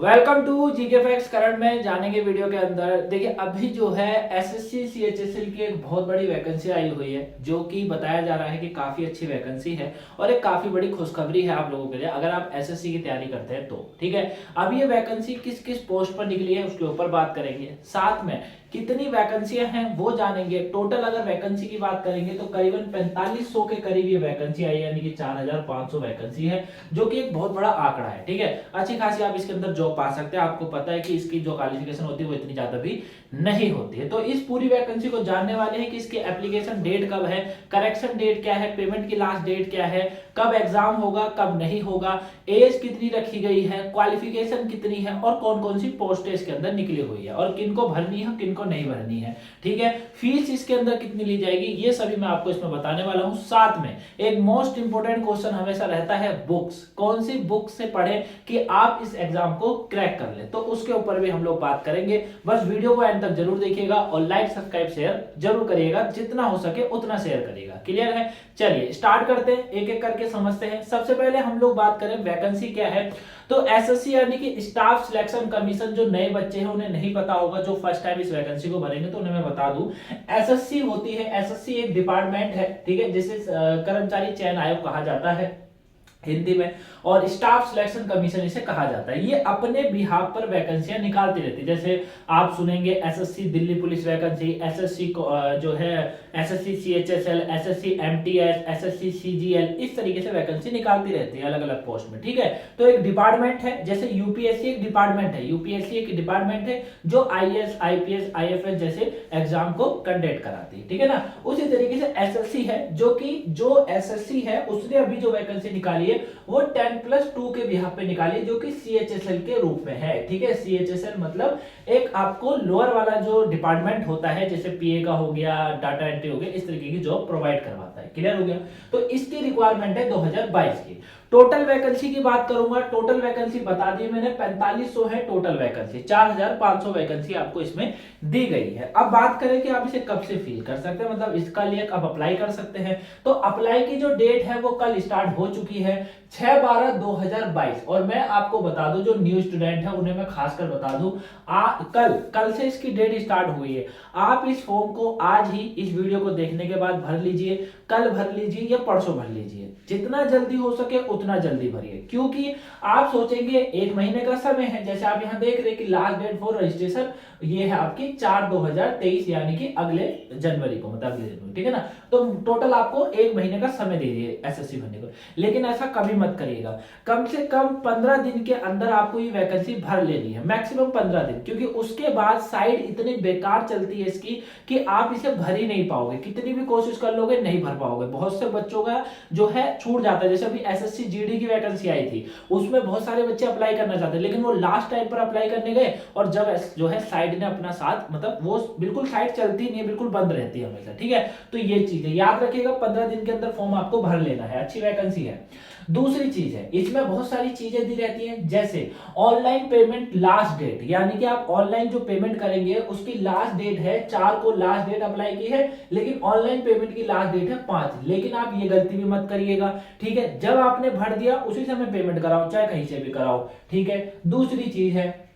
Welcome to GK facts. Current में जानेंगे video के अंदर। देखिए अभी जो है एसएससी सीएचएसएल की एक बहुत बड़ी वैकेंसी आई हुई है, जो कि बताया जा रहा है कि काफी अच्छी वैकेंसी है और एक काफी बड़ी खुशखबरी है आप लोगों के लिए अगर आप एसएससी की तैयारी करते हैं तो। ठीक है, अब ये वैकेंसी किस किस पोस्ट पर निकली है उसके ऊपर बात करेंगे, साथ में कितनी वैकेंसियां हैं वो जानेंगे। टोटल अगर वैकेंसी की बात करेंगे तो करीबन 4500 के करीब ये वैकेंसी आई, यानी कि 4500 वैकेंसी है, जो कि एक बहुत बड़ा आंकड़ा है। ठीक है, अच्छी खासी आप इसके अंदर जॉब पा सकते हैं। आपको पता है कि इसकी जो क्वालिफिकेशन होती है वो इतनी ज्यादा भी नहीं होती है। तो इस पूरी वैकेंसी को जानने वाले हैं कि इसकी एप्लीकेशन डेट कब है, करेक्शन डेट क्या है, पेमेंट की लास्ट डेट क्या है, कब एग्जाम होगा कब नहीं होगा, एज कितनी रखी गई है, क्वालिफिकेशन कितनी है और कौन कौन सी पोस्ट इसके अंदर निकली हुई है और किनको भरनी है किनको नहीं भरनी है। ठीक है, फीस इसके अंदर कितनी ली जाएगी ये सभी मैं आपको इसमें बताने वाला हूं। साथ में एक मोस्ट इंपोर्टेंट क्वेश्चन हमेशा रहता है बुक्स, कौन सी बुक से पढ़ें कि आप इस एग्जाम को क्रैक कर ले, तो उसके ऊपर भी हम लोग बात करेंगे। बस वीडियो को एंड तक जरूर देखिएगा और लाइक सब्सक्राइब शेयर जरूर करिएगा, जितना हो सके उतना शेयर करिएगा। क्लियर है? चलिए स्टार्ट करते हैं, एक एक करके समझते हैं। सबसे पहले हम लोग बात करें वैकेंसी क्या है, तो एसएससी यानी कि स्टाफ सिलेक्शन कमीशन, जो नए बच्चे हैं उन्हें नहीं पता होगा, जो फर्स्ट टाइम इस वैकेंसी को भरेंगे तो उन्हें मैं बता दूं, एसएससी होती है, एसएससी एक डिपार्टमेंट है। ठीक है, जिसे कर्मचारी चयन आयोग कहा जाता है हिंदी में, और स्टाफ सिलेक्शन कमीशन इसे कहा जाता है। ये अपने बिहाफ पर वैकेंसियां निकालती रहती है। जैसे आप सुनेंगे SSC Delhi police vacancy, SSC जो है SSC CHSL, SSC MTS, SSC CGL, इस तरीके से वैकेंसी निकालती रहती है अलग अलग पोस्ट में। ठीक है, तो एक डिपार्टमेंट है, जैसे यूपीएससी एक डिपार्टमेंट है, यूपीएससी एक डिपार्टमेंट है जो आईएएस आईपीएस आईएफएस जैसे एग्जाम को कंडक्ट कराती है। ठीक है ना, उसी तरीके से एसएससी है, जो कि जो एसएससी है उसने अभी जो वैकेंसी निकाली वो 10+2 के बिहाफ पे निकाली, जो कि सीएचएसएल के रूप में है। ठीक है, सीएचएसएल मतलब एक आपको लोअर वाला जो डिपार्टमेंट होता है, जैसे पीए का हो गया, डाटा एंट्री हो गया, इस तरीके की जॉब प्रोवाइड करवाता है। क्लियर हो गया? तो इसकी रिक्वायरमेंट है 2022 की। टोटल वैकेंसी की बात करूंगा, टोटल वैकेंसी बता दी मैंने 4500 है टोटल वैकेंसी, 4500 वैकेंसी आपको इसमें दी गई है। अब बात करें कि आप इसे कब से फिल कर सकते हैं, मतलब इसका लिए आप अप्लाई कर सकते हैं, तो अप्लाई की जो डेट है वो कल स्टार्ट हो चुकी है, 6/12/2022। और मैं आपको बता दूं, जो न्यू स्टूडेंट है उन्हें मैं खासकर बता दूं, कल से इसकी डेट स्टार्ट हुई है। आप इस फॉर्म को आज ही इस वीडियो को देखने के बाद भर लीजिए, कल भर लीजिए या परसों भर लीजिए, जितना जल्दी हो सके उतना जल्दी भरिए, क्योंकि आप सोचेंगे एक महीने का समय है। जैसे आप यहाँ देख रहे हैं कि लास्ट डेट फॉर रजिस्ट्रेशन ये है आपकी 4/2023, यानी कि अगले जनवरी को, मतलब अगले जनवरी। ठीक है ना, तो टोटल आपको एक महीने का समय दीजिए एसएससी भरने को। लेकिन ऐसा कभी मत करिएगा, कम से कम 15 दिन के अंदर आपको ये वैकेंसी भर लेनी है, मैक्सिमम 15 दिन, क्योंकि उसके बाद साइड इतनी बेकार चलती है इसकी कि आप इसे भर ही नहीं पाओगे, कितनी भी कोशिश कर लोगे नहीं भर पाओगे। बहुत से बच्चों का जो है छूट जाता है। जैसे अभी एसएससी जीडी की वैकेंसी आई थी, उसमें बहुत सारे बच्चे अप्लाई करना चाहते हैं, लेकिन वो लास्ट टाइम पर अप्लाई करने गए और जब जो है साइड ने अपना साथ, मतलब वो बिल्कुल साइड चलती नहीं है, बिल्कुल बंद रहती है हमेशा। ठीक है, तो ये चीज है, याद रखिएगा 15 दिन के अंदर फॉर्म आपको भर लेना है। अच्छी वैकेंसी है। दूसरी चीज है, इसमें बहुत सारी चीजें दी रहती हैं, जैसे ऑनलाइन पेमेंट लास्ट डेट, यानी कि आप ऑनलाइन जो पेमेंट करेंगे उसकी लास्ट डेट है 4 को, लास्ट डेट अप्लाई की है, लेकिन ऑनलाइन पेमेंट की लास्ट डेट है 5। लेकिन आप ये गलती भी मत करिएगा। ठीक है, जब आपने भर दिया उसी समय पेमेंट कराओ, चाहे कहीं से भी कराओ। ठीक है, दूसरी चीज है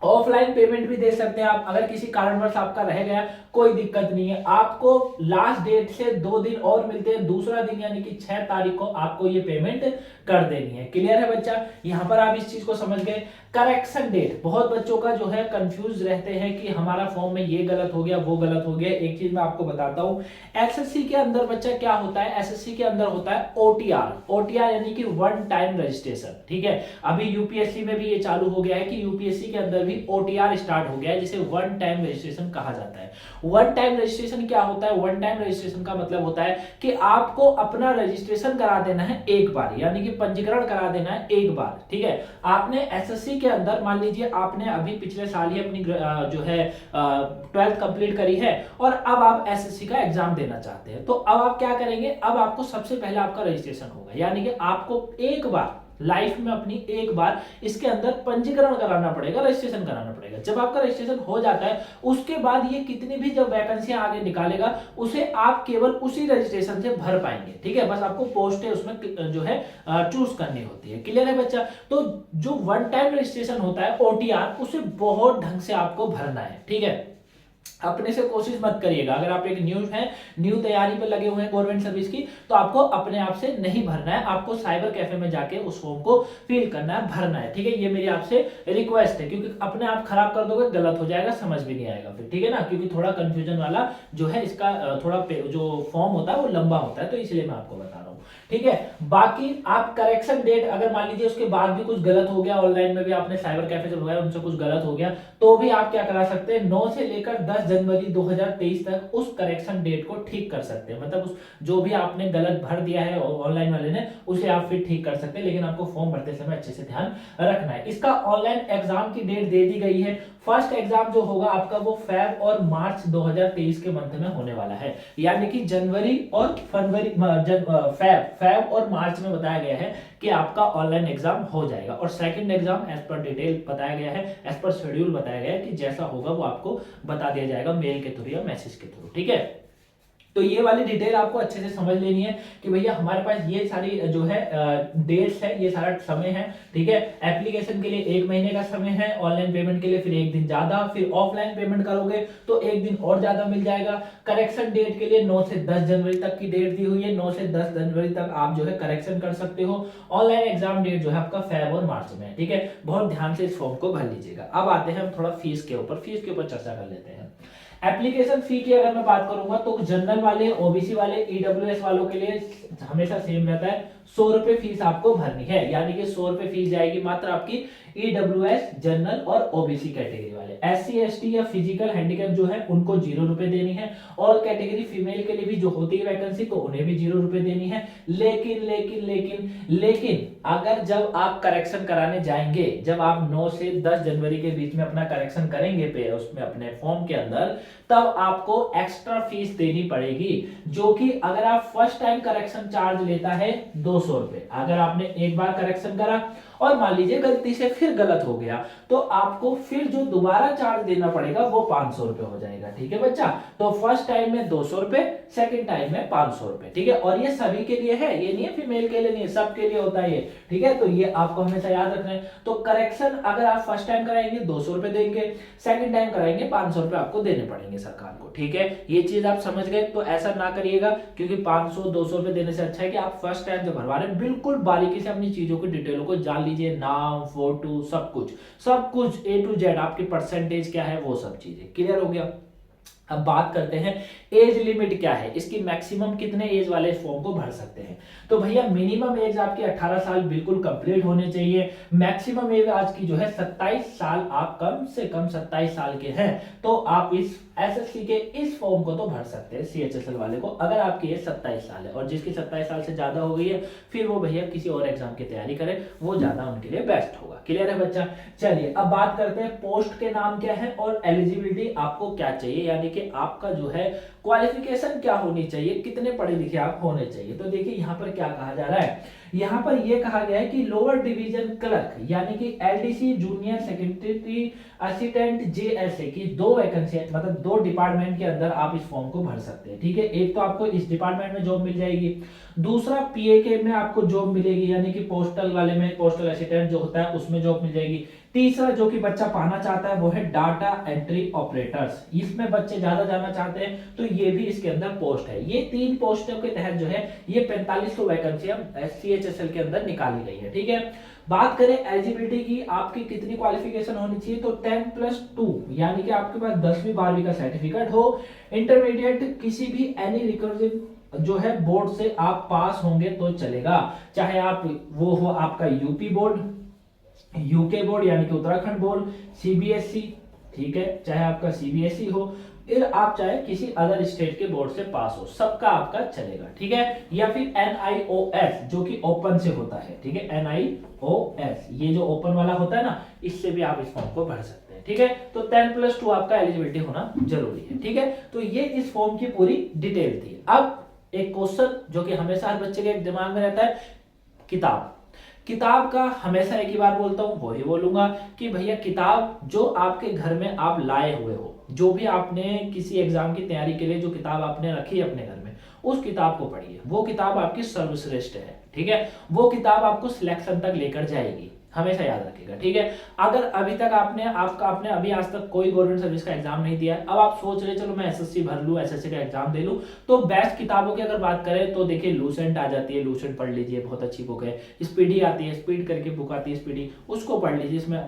ऑफलाइन पेमेंट भी दे सकते हैं आप, अगर किसी कारणवश आपका रह गया कोई दिक्कत नहीं है, आपको लास्ट डेट से 2 दिन और मिलते हैं, दूसरा दिन यानी कि 6 तारीख को आपको ये पेमेंट कर देनी है। क्लियर है बच्चा? यहां पर आप इस चीज को समझ गए। करेक्शन डेट, बहुत बच्चों का जो है कंफ्यूज रहते हैं कि हमारा फॉर्म में ये गलत हो गया वो गलत हो गया। एक चीज मैं आपको बताता हूं, एसएससी के अंदर बच्चा क्या होता है, एसएससी के अंदर होता है ओटीआर, ओटीआर यानी कि वन टाइम रजिस्ट्रेशन। ठीक है, अभी यूपीएससी में भी ये चालू हो गया है कि यूपीएससी के अंदर भी ओटीआर स्टार्ट हो गया है, जिसे वन टाइम रजिस्ट्रेशन कहा जाता है। वन टाइम रजिस्ट्रेशन क्या होता है? वन टाइम रजिस्ट्रेशन का मतलब होता है कि आपको अपना रजिस्ट्रेशन करा देना है एक बार, यानी कि पंजीकरण करा देना है एक बार। ठीक है, आपने एसएससी के अंदर मान लीजिए आपने अभी पिछले साल ही अपनी जो है 12th कंप्लीट करी है और अब आप एसएससी का एग्जाम देना चाहते हैं, तो अब आप क्या करेंगे, अब आपको सबसे पहले आपका रजिस्ट्रेशन होगा, यानी कि आपको एक बार लाइफ में अपनी एक बार इसके अंदर पंजीकरण कराना पड़ेगा, रजिस्ट्रेशन कराना पड़ेगा। जब आपका रजिस्ट्रेशन हो जाता है उसके बाद ये कितनी भी जब वैकेंसियां आगे निकालेगा उसे आप केवल उसी रजिस्ट्रेशन से भर पाएंगे, ठीक है। बस आपको पोस्ट है उसमें जो है चूज करनी होती है। क्लियर है बच्चा? तो जो वन टाइम रजिस्ट्रेशन होता है OTR, उसे बहुत ढंग से आपको भरना है, ठीक है। अपने से कोशिश मत करिएगा, अगर आप एक न्यू तैयारी पे लगे हुए हैं गवर्नमेंट सर्विस की, तो आपको अपने आप से नहीं भरना है, आपको साइबर कैफे में जाके उस फॉर्म को फिल करना है, भरना है, ठीक है। ये मेरी आपसे रिक्वेस्ट है, क्योंकि अपने आप खराब कर दोगे गलत हो जाएगा, समझ भी नहीं आएगा फिर, ठीक है ना। क्योंकि थोड़ा कंफ्यूजन वाला जो है इसका थोड़ा जो फॉर्म होता है वो लंबा होता है, तो इसलिए मैं आपको बता रहा हूँ, ठीक है। बाकी आप करेक्शन डेट अगर मान लीजिए उसके बाद भी कुछ गलत हो गया, ऑनलाइन में भी आपने साइबर कैफे से मंगाया उनसे कुछ गलत हो गया, तो भी आप क्या करा सकते हैं, 9 से लेकर 10 जनवरी 2023 तक उस करेक्शन डेट को ठीक कर सकते हैं। मतलब उस जो भी आपने गलत भर दिया है ऑनलाइन वाले ने, उसे आप फिर ठीक कर सकते हैं, लेकिन आपको फॉर्म भरते समय अच्छे से ध्यान रखना है। इसका ऑनलाइन एग्जाम की डेट दे दी गई है। फर्स्ट एग्जाम जो होगा आपका वो फेब और मार्च 2023 के मंथ में होने वाला है, यानी कि जनवरी और फरवरी फेब और मार्च में बताया गया है कि आपका ऑनलाइन एग्जाम हो जाएगा। और second exam as per detail बताया गया है, एज पर शेड्यूल बताया गया है कि जैसा होगा वो आपको बता दिया जाएगा मेल के थ्रू या मैसेज के थ्रू, ठीक है। तो ये वाली डिटेल आपको अच्छे से समझ लेनी है कि भैया हमारे पास ये सारी जो है डेट्स है, ये सारा समय है, ठीक है। एप्लीकेशन के लिए 1 महीने का समय है, ऑनलाइन पेमेंट के लिए फिर 1 दिन ज्यादा, फिर ऑफलाइन पेमेंट करोगे तो 1 दिन और ज्यादा मिल जाएगा। करेक्शन डेट के लिए 9 से 10 जनवरी तक की डेट दी हुई है, 9 से 10 जनवरी तक आप जो है करेक्शन कर सकते हो। ऑनलाइन एग्जाम डेट जो है आपका फेब और मार्च में है, ठीक है। बहुत ध्यान से इस फॉर्म को भर लीजिएगा। अब आते हैं हम थोड़ा फीस के ऊपर चर्चा कर लेते हैं। एप्लीकेशन फी की अगर मैं बात करूंगा तो जनरल वाले, ओबीसी वाले, ईडब्ल्यूएस वालों के लिए हमेशा सेम रहता है, 100 रुपए फीस आपको भरनी है, यानी कि 100 रुपए फीस जाएगी मात्र आपकी ईडब्ल्यूएस, जनरल और ओबीसी कैटेगरी वाले। एससी एसटी या फिजिकल हैंडीकैप जो है उनको 0 रुपए देनी है। और कैटेगरी फीमेल के लिए भी जो होती है वैकेंसी तो उन्हें भी 0 रुपए देनी है। लेकिन लेकिन लेकिन लेकिन अगर जब आप करेक्शन कराने जाएंगे, जब आप 9 से 10 जनवरी के बीच में अपना करेक्शन करेंगे पे उसमें अपने फॉर्म के अंदर, तब आपको एक्स्ट्रा फीस देनी पड़ेगी, जो कि अगर आप फर्स्ट टाइम करेक्शन चार्ज लेता है 200 रुपए। अगर आपने एक बार करेक्शन करा और मान लीजिए गलती से फिर गलत हो गया, तो आपको फिर जो दोबारा चार्ज देना पड़ेगा वो 500 रुपए हो जाएगा, ठीक है बच्चा। तो फर्स्ट टाइम में 200 रुपए, सेकंड टाइम में 500 रुपए, ठीक है। और ये सभी के लिए है, ये नहीं है फीमेल के लिए नहीं है, सबके लिए होता है ये, ठीक है। तो ये आपको हमेशा याद रखना है। तो करेक्शन अगर आप फर्स्ट टाइम कराएंगे 200 रुपए देंगे, सेकंड टाइम कराएंगे 500 रुपए आपको देने पड़ेंगे सरकार को, ठीक है। ये चीज आप समझ गए। तो ऐसा ना करिएगा, क्योंकि 500-200 रुपए देने से अच्छा है कि आप फर्स्ट टाइम जब भरवा रहे हैं बिल्कुल बारीकी से अपनी चीजों की डिटेलों को जान लीजिए, नाम, फोटो, सब कुछ A to Z, आपकी परसेंटेज क्या है, वो सब चीजें क्लियर हो गया। अब बात करते हैं एज लिमिट क्या है, इसकी मैक्सिमम कितने एज वाले फॉर्म को भर सकते हैं। तो भैया मिनिमम एज आपकी 18 साल बिल्कुल कंप्लीट होने चाहिए। मैक्सिमम एज आज की जो है 27 साल, आप कम से कम 27 साल के हैं तो आप इस एसएससी के इस फॉर्म को तो भर सकते हैं, सीएचएसएल वाले को, अगर आपकी एज 27 साल है। और जिसकी 27 साल से ज्यादा हो गई है फिर वो भैया किसी और एग्जाम की तैयारी करें, वो ज्यादा उनके लिए बेस्ट होगा। क्लियर है बच्चा? चलिए अब बात करते हैं पोस्ट के नाम क्या है और एलिजिबिलिटी आपको क्या चाहिए, यानी कि आपका जो है क्वालिफिकेशन क्या होनी चाहिए, कितने पढ़े लिखे आप होने चाहिए। तो देखिए यहाँ पर क्या कहा जा रहा है, यहाँ पर यह कहा गया है कि लोअर डिवीजन क्लर्क यानी कि LDC junior secretary assistant JSA की 2 वैकेंसी, मतलब 2 डिपार्टमेंट के अंदर आप इस फॉर्म को भर सकते हैं, ठीक है। एक तो आपको इस डिपार्टमेंट में जॉब मिल जाएगी, दूसरा पीएके में आपको जॉब मिलेगी, यानी कि पोस्टल वाले में पोस्टल असिस्टेंट जो होता है उसमें जॉब मिल जाएगी। तीसरा जो कि बच्चा पाना चाहता है वो है डाटा एंट्री ऑपरेटर्स, इसमें बच्चे ज्यादा जाना चाहते हैं तो ये भी इसके अंदर पोस्ट है। ये 3 पोस्टों के तहत जो है ये 4500 वैकेंसी सीएचएसएल के अंदर निकाली गई है, ठीक है। बात करें एलिजिबिलिटी की, आपकी कितनी क्वालिफिकेशन होनी चाहिए, तो 10+2 यानी कि आपके पास 10वीं 12वीं का सर्टिफिकेट हो। इंटरमीडिएट किसी भी एनी रिकॉग्निज्ड जो है बोर्ड से आप पास होंगे तो चलेगा, चाहे आप वो हो आपका यूपी बोर्ड, यूके बोर्ड यानी कि उत्तराखंड बोर्ड, सीबीएसई, ठीक है, चाहे आपका सीबीएसई हो, फिर आप चाहे किसी अदर स्टेट के बोर्ड से पास हो, सबका आपका चलेगा, ठीक है। या फिर एनआईओएस जो कि ओपन से होता है, ठीक है, एनआईओएस ये जो ओपन वाला होता है ना, इससे भी आप इस फॉर्म को भर सकते हैं, ठीक है। तो 10+2 आपका एलिजिबिलिटी होना जरूरी है, ठीक है। तो ये इस फॉर्म की पूरी डिटेल थी। अब एक क्वेश्चन जो कि हमेशा हर बच्चे के दिमाग में रहता है, किताब का हमेशा एक ही बार बोलता हूँ, वही बोलूंगा कि भैया किताब जो आपके घर में आप लाए हुए हो, जो भी आपने किसी एग्जाम की तैयारी के लिए जो किताब आपने रखी है अपने घर में, उस किताब को पढ़िए। वो किताब आपकी सर्वश्रेष्ठ है, ठीक है। वो किताब आपको सिलेक्शन तक लेकर जाएगी, हमेशा याद रखिएगा, ठीक है। अगर अभी तक आपने अभी आज तक कोई गवर्नमेंट सर्विस का एग्जाम नहीं दिया है, अब आप सोच रहे चलो मैं एसएससी भर लूं, एसएससी का एग्जाम दे लूं, तो बेस्ट किताबों की अगर बात करें तो देखिए लूसेंट आ जाती है, लूसेंट पढ़ लीजिए, बहुत अच्छी बुक है। स्पीडी आती है, स्पीड करके बुक आती है स्पीडी, उसको पढ़ लीजिए, इसमें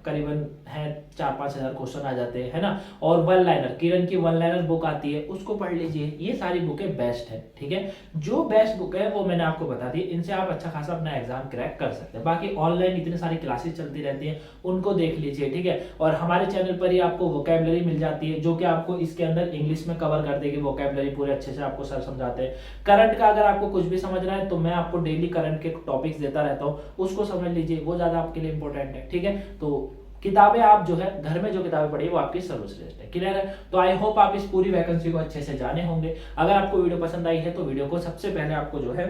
करीबन है 4-5 हजार क्वेश्चन आ जाते हैं, है ना। और वन लाइनर, किरण की वन लाइनर बुक आती है, उसको पढ़ लीजिए। ये सारी बुकें बेस्ट है, ठीक है। जो बेस्ट बुक है वो मैंने आपको बता दी, इनसे आप अच्छा खासा अपना एग्जाम क्रैक कर सकते हैं। बाकी ऑनलाइन इतनी सारी क्लासेस चलती रहती हैं, उनको देख लीजिए, ठीक है। और हमारे चैनल पर ही आपको वोकैबलरी मिल जाती है, जो कि आपको इसके अंदर इंग्लिश में कवर कर देगी, वोकैबलरी पूरे अच्छे से आपको सर समझाते हैं। करंट का अगर आपको कुछ भी समझना है तो मैं आपको डेली करंट के टॉपिक्स देता रहता हूँ, उसको समझ लीजिए, वो ज्यादा आपके लिए इंपॉर्टेंट है, ठीक है। तो किताबें आप जो है घर में जो किताबें पढ़ी वो आपकी सर्वश्रेष्ठ है, क्लियर है। तो आई होप आप इस पूरी वैकेंसी को अच्छे से जाने होंगे। अगर आपको वीडियो पसंद आई है तो वीडियो को सबसे पहले आपको जो है,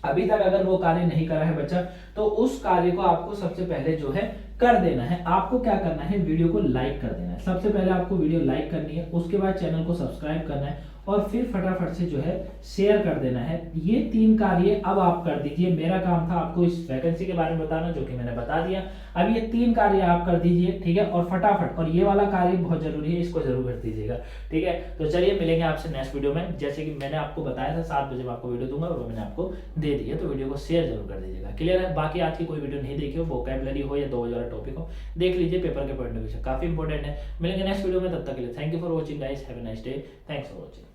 अभी तक अगर वो कार्य नहीं करा है बच्चा, तो उस कार्य को आपको सबसे पहले जो है कर देना है। आपको क्या करना है, वीडियो को लाइक कर देना है। सबसे पहले आपको वीडियो लाइक करनी है, उसके बाद चैनल को सब्सक्राइब करना है, और फिर फटाफट से जो है शेयर कर देना है। ये 3 कार्य अब आप कर दीजिए। मेरा काम था आपको इस वैकेंसी के बारे में बताना, जो कि मैंने बता दिया। अब ये 3 कार्य आप कर दीजिए, ठीक है। और फटाफट, और ये वाला कार्य बहुत जरूरी है, इसको जरूर कर दीजिएगा, ठीक है। तो चलिए मिलेंगे आपसे नेक्स्ट वीडियो में। जैसे कि मैंने आपको बताया था 7 बजे मैं आपको वीडियो दूंगा, और वो मैंने आपको दे दी है, तो वीडियो को शेयर जरूर कर दीजिएगा, क्लियर है। बाकी आज की कोई वीडियो नहीं देखी हो, वोकैबुलरी हो या 2 बजे वाला टॉपिक हो, देख लीजिए, पेपर के पॉइंट ऑफ व्यू से काफी इंपॉर्टेंट है। मिलेंगे नेक्स्ट वीडियो में, तब तक के लिए thank you for watching guys, have a nice day, thanks for watching.